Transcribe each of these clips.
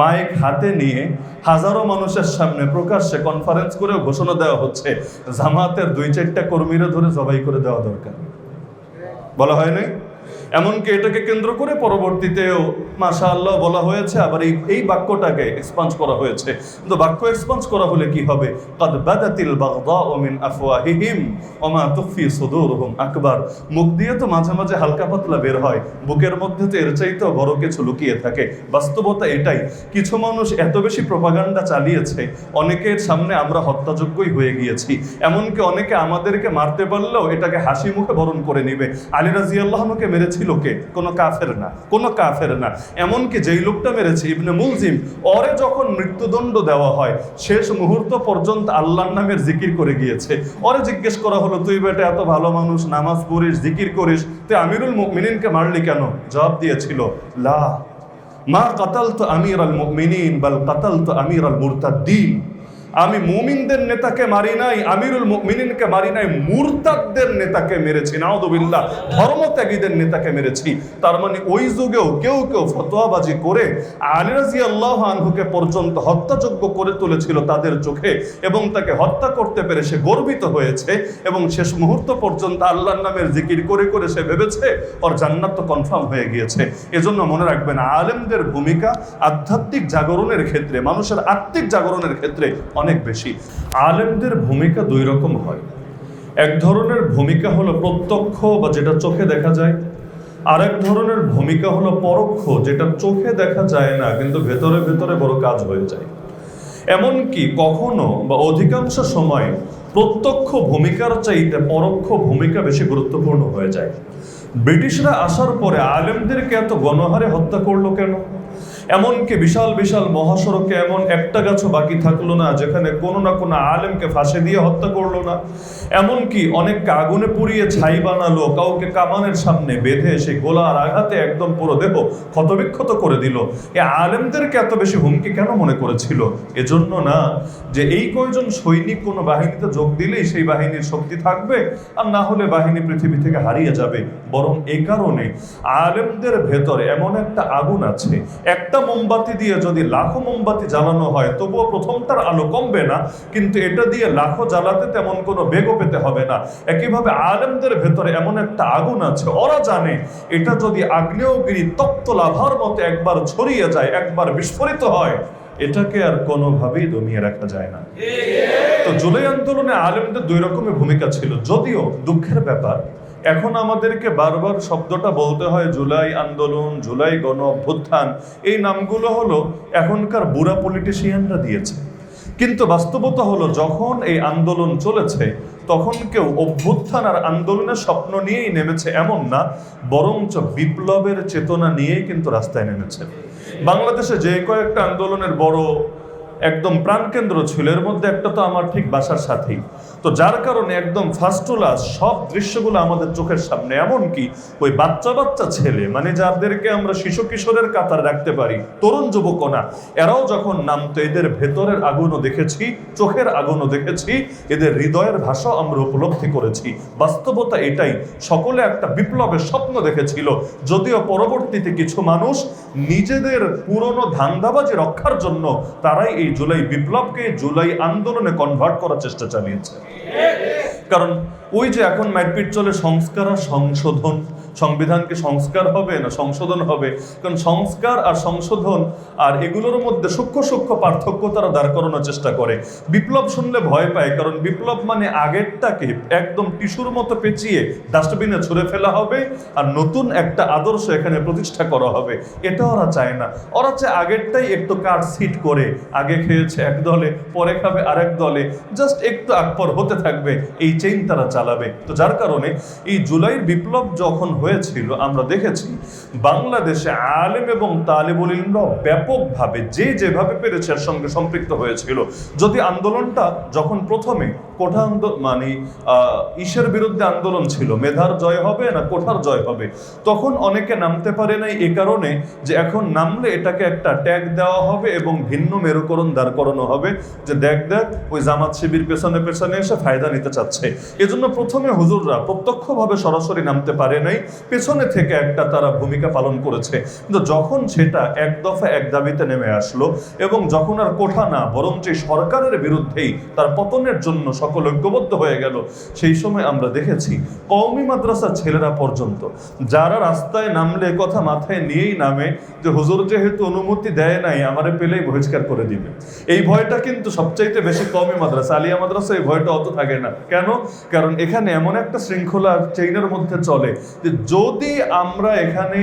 Mic হাতে নিয়ে হাজারো মানুষের সামনে প্রকাশ্যে কনফারেন্স করে ঘোষণা দেওয়া হচ্ছে জামাতের 2-4টা কর্মীরা ধরে জবাই করে দেওয়া দরকার। বলা হয় নাই? এমনকি এটাকে কেন্দ্র করে পরবর্তীতেও মাশাআল্লাহ বলা হয়েছে, আবার এই বাক্যটাকে এক্সপান্স করা হয়েছে। কিন্তু বাক্য এক্সপান্স করা হলে কি হবে? ক্বাদ বাদাতিল বাগদাউ মিন আফওয়াহিহিম ওয়া মা তুখফি সুদুরুহুম আকবার। মুখ দিয়ে তো মাঝে মাঝে হালকা পাতলা বের হয়, বুকের মধ্যে তো এর চাইতেও বড় কিছু লুকিয়ে থাকে। বাস্তবতা এটাই, কিছু মানুষ এত বেশি প্রপাগান্ডা চালিয়েছে, অনেকের সামনে আমরা হত্যাযোগ্যই হয়ে গিয়েছি। এমনকি অনেকে আমাদেরকে মারতে পারলেও এটাকে হাসি মুখে বরণ করে নিবে। আলী রাদিয়াল্লাহু আনহুকে মেরেছিল কে? কোনো কাফের না, কোনো কাফের না। এমনকি যেই লোকটা মেরেছে ইবনে মুলজিম, ওরে যখন মৃত্যুদণ্ড দেওয়া হয় শেষ মুহূর্ত পর্যন্ত আল্লাহর নামের জিকির করে গিয়েছে। ওরে জিজ্ঞেস করা হলো, তুই বেটা এত ভালো মানুষ, নামাজ পড়িস, জিকির করিস, তুই আমিরুল মুমিনিনকে মারলি কেন? জবাব দিয়েছিল, লা মা কাতালতু আমিরাল মুমিনিন বাল কাতালতু আমিরাল মুরতাদ্দিন। আমি মুমিনদের নেতাকে মারি নাই, আমিরুল মুমিনিনকে মারি নাই, মুরতাদদের নেতাকে মেরেছি। নাউযুবিল্লাহ, ধর্মত্যাগীদের নেতাকে মেরেছি। তার মানে ওই যুগেও কেউ কেউ ফতোয়াবাজি করে আলী রাদিয়াল্লাহু আনহুকে পর্যন্ত হত্যাযোগ্য করে তুলেছিল তাদের চোখে, এবং তাকে হত্যা করতে পেরে সে গর্বিত হয়েছে, এবং শেষ মুহূর্ত পর্যন্ত আল্লাহর নামের জিকির করে করে সে ভেবেছে ওর জান্নাত তো কনফার্ম হয়ে গিয়েছে। এজন্য মনে রাখবেন, আলেমদের ভূমিকা আধ্যাত্মিক জাগরণের ক্ষেত্রে, মানুষের আত্মিক জাগরণের ক্ষেত্রে অনেক বেশি। আলেমদের ভূমিকা দুই রকম হয়। এক ধরনের ভূমিকা হলো প্রত্যক্ষ বা যেটা চোখে দেখা যায়, আর এক ধরনের ভূমিকা হলো পরোক্ষ, যেটা চোখে দেখা যায় না কিন্তু ভেতরে ভেতরে বড় কাজ হয়ে যায়। এমনকি কখনো বা অধিকাংশ সময় প্রত্যক্ষ ভূমিকার চাইতে পরোক্ষ ভূমিকা বেশি গুরুত্বপূর্ণ হয়ে যায়। ব্রিটিশরা আসার পরে আলেমদেরকে এত গণহারে হত্যা করলো কেন? এমনকি বিশাল বিশাল মহাসড়কে এমন একটা গাছও বাকি থাকলো না যেখানে কোনো না কোনো আলেমকে ফাঁসি দিয়ে হত্যা করলো না। এমনকি অনেককে আগুনে পুড়িয়ে ছাই বানালো, কাউকে কামানের সামনে বেঁধে সেই গোলার আঘাতে একদম পুরো দেহ ক্ষতবিক্ষত করে দিল। এ আলেমদেরকে এত বেশি হুমকি কেন মনে করেছিল? এজন্য না যে এই কয়জন সৈনিক কোনো বাহিনীতে যোগ দিলেই সেই বাহিনীর শক্তি থাকবে, আর না হলে বাহিনী পৃথিবী থেকে হারিয়ে যাবে, বরং এই কারণে আলেমদের ভেতরে এমন একটা আগুন আছে, একটা মোমবাতি দিয়ে যদি লাখো মোমবাতি জ্বালানো হয় তবুও প্রথমটার আলো কমবে না, কিন্তু এটা দিয়ে লাখো জ্বালাতে তেমন কোনো বেগও পেতে হবে না। একইভাবে আলেমদের ভেতরে এমন একটা আগুন আছে, ওরা জানে এটা যদি আগ্নেয়গিরি তপ্ত লাভার মতো একবার ছড়িয়ে যায়, একবার বিস্ফোরিত হয়, এটাকে আর কোনোভাবেই দমিয়ে রাখা যায় না। তো জুলাই আন্দোলনে আলেমদের দুই রকমের ভূমিকা ছিল। যদিও দুঃখের ব্যাপার, এখন আমাদেরকে বারবার শব্দটা বলতে হয় জুলাই আন্দোলন, জুলাই গণ অভ্যুত্থান, এই নামগুলো হলো এখনকার বুড়া পলিটিশিয়ানরা দিয়েছে। কিন্তু বাস্তবতা হলো যখন এই আন্দোলন চলেছে তখন কেউ অভ্যুত্থান আর আন্দোলনের স্বপ্ন নিয়েই নেমেছে এমন না, বরঞ্চ বিপ্লবের চেতনা নিয়েই কিন্তু রাস্তায় নেমেছে। বাংলাদেশে যে কয়েকটা আন্দোলনের বড় একদম প্রাণকেন্দ্র ছিল, এর মধ্যে একটা তো আমার ঠিক বাসার সাথেই। তো যার কারণে একদম ফার্স্ট টু লাস্ট সব দৃশ্যগুলো আমাদের চোখের সামনে। এমনকি ওই বাচ্চা বাচ্চা ছেলে, মানে যাদেরকে আমরা শিশু কিশোরের কাতার রাখতে পারি, তরুণ যুবকনা, এরাও যখন নামতো এদের ভেতরের আগুনও দেখেছি, চোখের আগুনও দেখেছি, এদের হৃদয়ের ভাষাও আমরা উপলব্ধি করেছি। বাস্তবতা এটাই, সকলে একটা বিপ্লবের স্বপ্ন দেখেছিল। যদিও পরবর্তীতে কিছু মানুষ নিজেদের পুরনো ধান্দাবাজি রক্ষার জন্য তারাই এই জুলাই বিপ্লবকে জুলাই আন্দোলনে কনভার্ট করার চেষ্টা চালিয়েছে। কারণ ওই যে এখন মারপিট চলে সংস্কার আর সংশোধন, সংবিধানকে সংস্কার হবে না সংশোধন হবে, কারণ সংস্কার আর সংশোধন আর এগুলোর মধ্যে সূক্ষ্ম সূক্ষ্ম পার্থক্য তারা দাঁড় করানোর চেষ্টা করে। বিপ্লব শুনলে ভয় পায়, কারণ বিপ্লব মানে আগেরটাকে একদম টিস্যুর মতো পেঁচিয়ে ডাস্টবিনে ছুঁড়ে ফেলা হবে আর নতুন একটা আদর্শ এখানে প্রতিষ্ঠা করা হবে। এটা ওরা চায় না। ওরা চায় আগেরটাই একটু কাট সিট করে, আগে খেয়েছে এক দলে, পরে খাবে আরেক দলে, জাস্ট একটু আকবর হতে থাকবে, এই চেইন তারা চালাবে। তো যার কারণে এই জুলাইয়ের বিপ্লব যখন হয়েছিল আমরা দেখেছি বাংলাদেশে আলেম এবং তালেবুল ইলমরা ব্যাপকভাবে যে যেভাবে পেরেছে এর সঙ্গে সম্পৃক্ত হয়েছিল। যদি আন্দোলনটা যখন প্রথমে কোঠা মানে ইসের বিরুদ্ধে আন্দোলন ছিল, মেধার জয় হবে না কোঠার জয় হবে, তখন অনেকে নামতে পারে নাই এ কারণে যে এখন নামলে এটাকে একটা ট্যাগ দেওয়া হবে এবং ভিন্ন মেরুকরণ দাঁড় করানো হবে যে দেখ দেখ ওই জামাত শিবির পেছনে পেছনে এসে ফায়দা নিতে চাচ্ছে। এজন্য প্রথমে হুজুররা প্রত্যক্ষভাবে সরাসরি নামতে পারে নাই, পেছনে থেকে একটা তারা ভূমিকা পালন করেছে। কিন্তু যখন সেটা এক দফা এক দাবিতে নেমে আসলো এবং যখন আর কোঠা না বরঞ্চ সরকারের বিরুদ্ধেই তার পতনের জন্য সকল ঐক্যবদ্ধ হয়ে গেল, সেই সময় আমরা দেখেছি কওমি মাদ্রাসার ছেলেরা পর্যন্ত যারা রাস্তায় নামলে কথা মাথায় নিয়েই নামে যে হুজুর যেহেতু অনুমতি দেয় নাই, আমারে পেলেই বহিষ্কার করে দিবে। এই ভয়টা কিন্তু সবচাইতে বেশি কওমি মাদ্রাসা, আলিয়া মাদ্রাসা এই ভয়টা অত থাকে না। কেন? কারণ এখানে এমন একটা শৃঙ্খলা চেইনের মধ্যে চলে যে যদি আমরা এখানে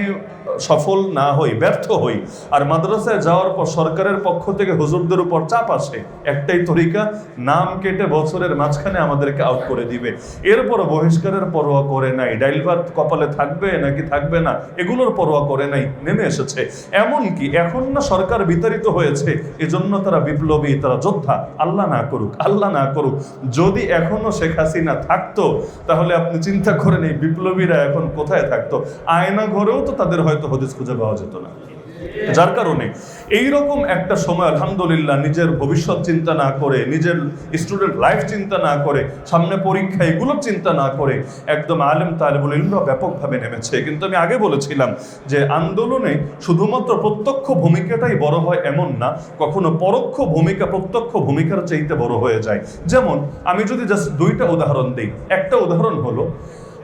সফল না হই, ব্যর্থ হই, আর মাদ্রাসায় যাওয়ার পর সরকারের পক্ষ থেকে হুজুরদের উপর চাপ আসে, একটাই তরিকা, নাম কেটে বছরের মাঝখানে আমাদেরকে আউট করে দিবে। এরপর বহিষ্কারের পরোয়া করে নাই, ডাইল ভাত কপালে থাকবে নাকি থাকবে না এগুলোর পরোয়া করে নাই, নেমে এসেছে। এমনকি এখন না সরকার বিতাড়িত হয়েছে, এজন্য তারা বিপ্লবী, তারা যোদ্ধা। আল্লাহ না করুক, আল্লাহ না করুক, যদি এখনো শেখ হাসিনা থাকতো তাহলে আপনি চিন্তা করেন এই বিপ্লবীরা এখন কোথায় থাকতো। আয়না ঘরেও তো তাদের হয়তো হদিস খুঁজে পাওয়া যেত না। যার কারণে এইরকম একটা সময় আলহামদুলিল্লাহ নিজের ভবিষ্যৎ চিন্তা না করে, নিজের স্টুডেন্ট লাইফ চিন্তা না করে, সামনে পরীক্ষা এগুলো চিন্তা না করে একদম আলেম তালেবুল ইলমরা ব্যাপকভাবে নেমেছে। কিন্তু আমি আগে বলেছিলাম যে আন্দোলনে শুধুমাত্র প্রত্যক্ষ ভূমিকাটাই বড় হয় এমন না, কখনো পরোক্ষ ভূমিকা প্রত্যক্ষ ভূমিকার চাইতে বড় হয়ে যায়। যেমন আমি যদি জাস্ট দুইটা উদাহরণ দিই। একটা উদাহরণ হলো,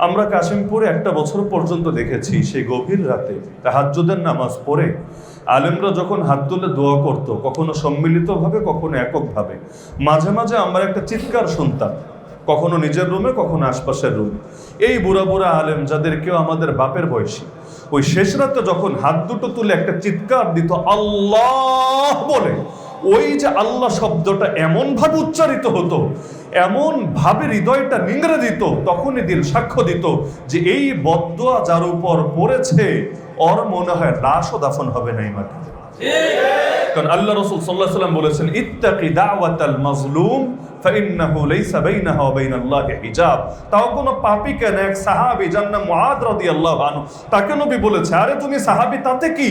আমরা কাশিমপুরে একটা বছর পর্যন্ত দেখেছি সেই গভীর রাতে তাহাজ্জুদের নামাজ পড়ে আলেমরা যখন হাত তুলে দোয়া করত, কখনো সম্মিলিতভাবে কখনো এককভাবে, মাঝে মাঝে আমরা একটা চিৎকার শুনতাম, কখনো নিজের রুমে কখনো আশপাশের রুমে। এই বুড়া বুড়া আলেম যাদের কেউ আমাদের বাপের বয়সী, ওই শেষ রাতে যখন হাত দুটো তুলে একটা চিৎকার দিত আল্লাহ বলে, ওই যে আল্লাহ শব্দটা এমন ভাবে উচ্চারিত হতো, এমন ভাবে হৃদয়টা নিংড়ে দিত, তখনই দিল সাক্ষ্য দিত যে এই বদদোয়া যার উপর পড়েছে ওর মনে হয় লাশও দাফন হবে না এই মাটিতে। কারণ আল্লাহ রাসূল সাল্লাল্লাহু আলাইহি ওয়াসাল্লাম বলেছেন ইত্তাকি দাওয়াতাল মাজলুম ফাইন্নাহু লাইসা বাইনাহা ওয়া বাইনাল্লাহি হিজাব। তাও কোনো পাপী কেন, এক সাহাবী যার নাম মুআদ রাদিয়াল্লাহু আনহু, তাকে নবী বলেছে, আরে তুমি সাহাবী, তাতে কি?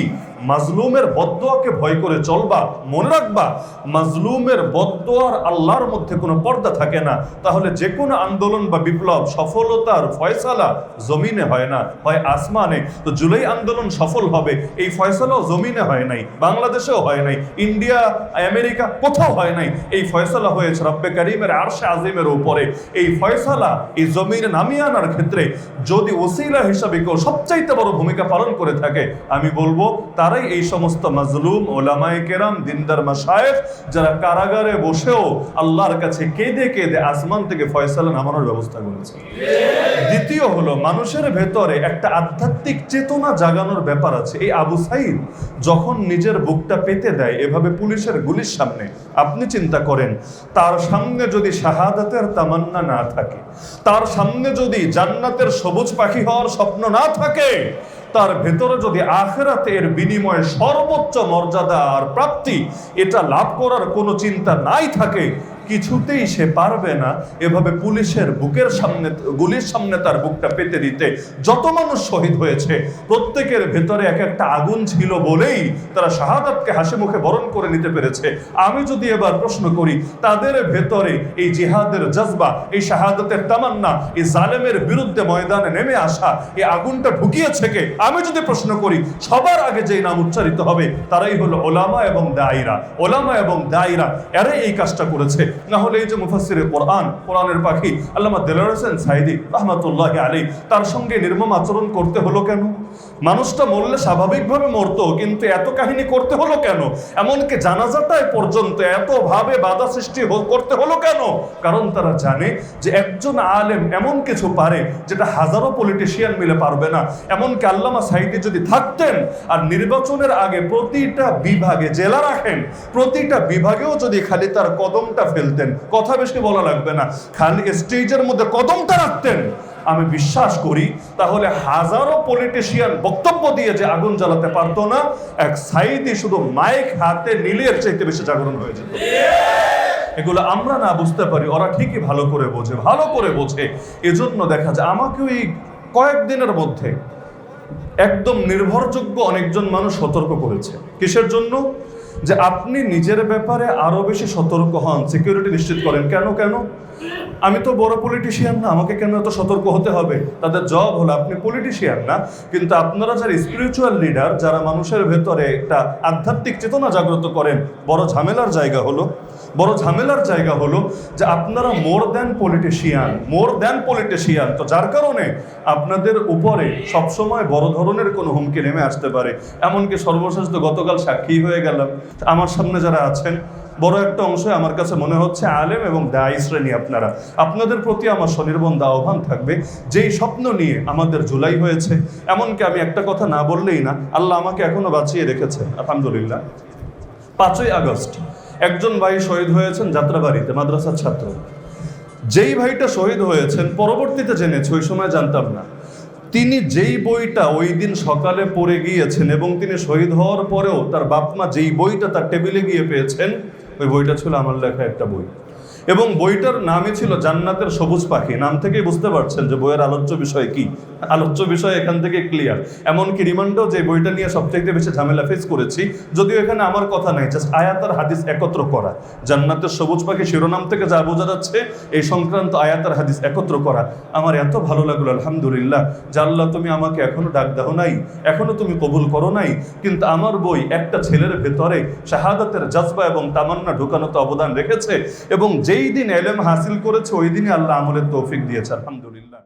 মাজলুমের বদদোয়াকে ভয় করে চলবা, মনে রাখবা মাজলুমের বদদোয়ার আল্লাহর মধ্যে কোনো পর্দা থাকে না। তাহলে যে কোনো আন্দোলন বা বিপ্লব সফলতার ফয়সালা জমিনে হয় না, হয় আসমানে। তো জুলাই আন্দোলন সফল হবে এই ফয়সালাও জমিনে হয় নাই, বাংলাদেশেও হয় নাই, ইন্ডিয়া আমেরিকা কোথাও হয় নাই। এই ফয়সালা হয়েছে রব্বে কারীমের আরশে আজিমের উপরে। এই ফয়সালা এই জমিনে নামিয়ে আনার ক্ষেত্রে যদি ওসিলা হিসাবে কেউ সবচাইতে বড় ভূমিকা পালন করে থাকে, আমি বলবো তারাই এই সমস্ত মাজলুম ওলামায়ে কেরাম, দিনদার মাশায়েখ, যারা কারাগারে বসেও আল্লাহর কাছে কেঁদে কেঁদে আসমান থেকে ফয়সালা নামানোর ব্যবস্থা করেছে। দ্বিতীয় হলো, মানুষের ভেতরে একটা আধ্যাত্মিক চেতনা জাগানোর ব্যাপার আছে। এই আবু সাঈদ যখন নিজের বুকটা পেতে দেয় এভাবে পুলিশের গুলির সামনে, আপনি চিন্তা করেন তার সামনে যদি শাহাদাতের তামান্না না থাকে, তার সামনে যদি জান্নাতের সবুজ পাখি হওয়ার স্বপ্ন না থাকে, তার ভেতরে যদি আখিরাতের বিনিময়ে সর্বোচ্চ মর্যাদা আর প্রাপ্তি এটা লাভ করার কোনো চিন্তা নাই থাকে, কিছুতেই সে পারবে না এভাবে পুলিশের বুকের সামনে, গুলির সামনে তার বুকটা পেতে দিতে। যত মানুষ শহীদ হয়েছে প্রত্যেকের ভেতরে এক একটা আগুন ছিল বলেই তারা শাহাদাতকে হাসি মুখে বরণ করে নিতে পেরেছে। আমি যদি এবার প্রশ্ন করি, তাদের ভেতরে এই জিহাদের জজবা, এই শাহাদাতের তামান্না, এই জালেমের বিরুদ্ধে ময়দানে নেমে আসা, এই আগুনটা ঢুকিয়েছে কে? আমি যদি প্রশ্ন করি, সবার আগে যেই নাম উচ্চারিত হবে তারাই হলো ওলামা এবং দায়রা। ওলামা এবং দায়রা এরাই এই কাজটা করেছে। না হলে এই যে মুফাসসিরে কোরআন, কোরআনের পাখি আল্লামা দেলোয়ার হোসেন সাঈদী রাহমাতুল্লাহি আলাইহি, তার সঙ্গে নির্মম আচরণ করতে হলো কেন? মানুষটা মরলে স্বাভাবিকভাবে মরতো, কিন্তু এত কাহিনী করতে হলো কেন? এমনকি জানাজাটায় পর্যন্ত এতভাবে বাধা সৃষ্টি করতে হলো কেন? কারণ তারা জানে যে একজন আলেম এমন কিছু পারে যেটা হাজারো পলিটিশিয়ান মিলে পারবে না। এমনকি আল্লামা সাঈদী যদি থাকতেন আর নির্বাচনের আগে প্রতিটা বিভাগে জেলা রাখেন, প্রতিটা বিভাগেও যদি খালি তার কদমটা ফেলতেন, কথা বেশি বলা লাগবে না, খালি স্টেজের মধ্যে কদমটা রাখতেন, আমি বিশ্বাস করি তাহলে হাজারো পলিটিশিয়ান বক্তব্য দিয়ে যে আগুন জ্বালাতে পারতো না, এক সাঈদী শুধু মাইক হাতে নিলে এর চাইতে বেশি জাগরণ হয়ে যেত। এগুলো আমরা না বুঝতে পারি, ওরা ঠিকই ভালো করে বোঝে, ভালো করে বোঝে। এজন্য দেখা যায় আমাকেও এই কয়েকদিনের মধ্যে একদম নির্ভরযোগ্য অনেকজন মানুষ সতর্ক করেছে। কিসের জন্য? যে আপনি নিজের ব্যাপারে আরো বেশি সতর্ক হন, সিকিউরিটি নিশ্চিত করেন। কেন কেন? আমি তো বড় পলিটিশিয়ান না, আমাকে কেন এত সতর্ক হতে হবে? তাদের জব হলো, আপনি পলিটিশিয়ান না, কিন্তু আপনারা যারা স্পিরিচুয়াল লিডার, যারা মানুষের ভেতরে একটা আধ্যাত্মিক চেতনা জাগ্রত করেন, বড় ঝামেলার জায়গা হলো যে আপনারা মোর দ্যান পলিটিশিয়ান। তো যার কারণে আপনাদের উপরে সবসময় বড় ধরনের কোনো হুমকি নেমে আসতে পারে। এমনকি সর্বশেষ তো গতকাল সাক্ষী হয়ে গেলাম, আমার সামনে যারা আছেন বড় একটা অংশ আমার কাছে মনে হচ্ছে আলেম এবং দায়ী শ্রেণী। আপনাদের প্রতি আমার স্বনির্বন্ধ আহ্বান থাকবে, যেই স্বপ্ন নিয়ে আমাদের জুলাই হয়েছে, এমনকি আমি একটা কথা না বললেই না, আল্লাহ আমাকে এখনো বাঁচিয়ে রেখেছেন আলহামদুলিল্লাহ। 5ই আগস্ট একজন ভাই শহীদ হয়েছেন যাত্রাবাড়িতে, মাদ্রাসার ছাত্র। যেই ভাইটা শহীদ হয়েছেন পরবর্তীতে জেনেছি, ওই সময় জানতাম না, তিনি যেই বইটা ওই দিন সকালে পড়ে গিয়েছেন এবং তিনি শহীদ হওয়ার পরেও তার বাপমা যেই বইটা তার টেবিলে গিয়ে পেয়েছেন, ওই বইটা ছিল আমার লেখা একটা বই, এবং বইটার নামই ছিল জান্নাতের সবুজ পাখি। নাম থেকেই বুঝতে পারছেন যে বইয়ের আলোচ্য বিষয় কি। আলোচ্য বিষয় এখান থেকে ক্লিয়ার। এমনকি রিমান্ডেও যে বইটা নিয়ে সবথেকে বেশি ঝামেলা ফেস করেছি, যদিও এখানে আমার কথা নাই, জাস্ট আয়াত আর হাদিস একত্র করা। জান্নাতের সবুজ পাখি শিরোনাম থেকে যা বোঝা যাচ্ছে, এই সংক্রান্ত আয়াত আর হাদিস একত্র করা আমার এত ভালো লাগলো আলহামদুলিল্লাহ। যে আল্লাহ তুমি আমাকে এখনো ডাক দাও নাই, এখনো তুমি কবুল করো নাই, কিন্তু আমার বই একটা ছেলের ভেতরে শাহাদাতের জজবা এবং তামান্না ঢুকানোতে অবদান রেখেছে, এবং যেই দিন এলেম হাসিল করেছে ওই দিনই আল্লাহ আমলের তৌফিক দিয়েছে আলহামদুলিল্লাহ।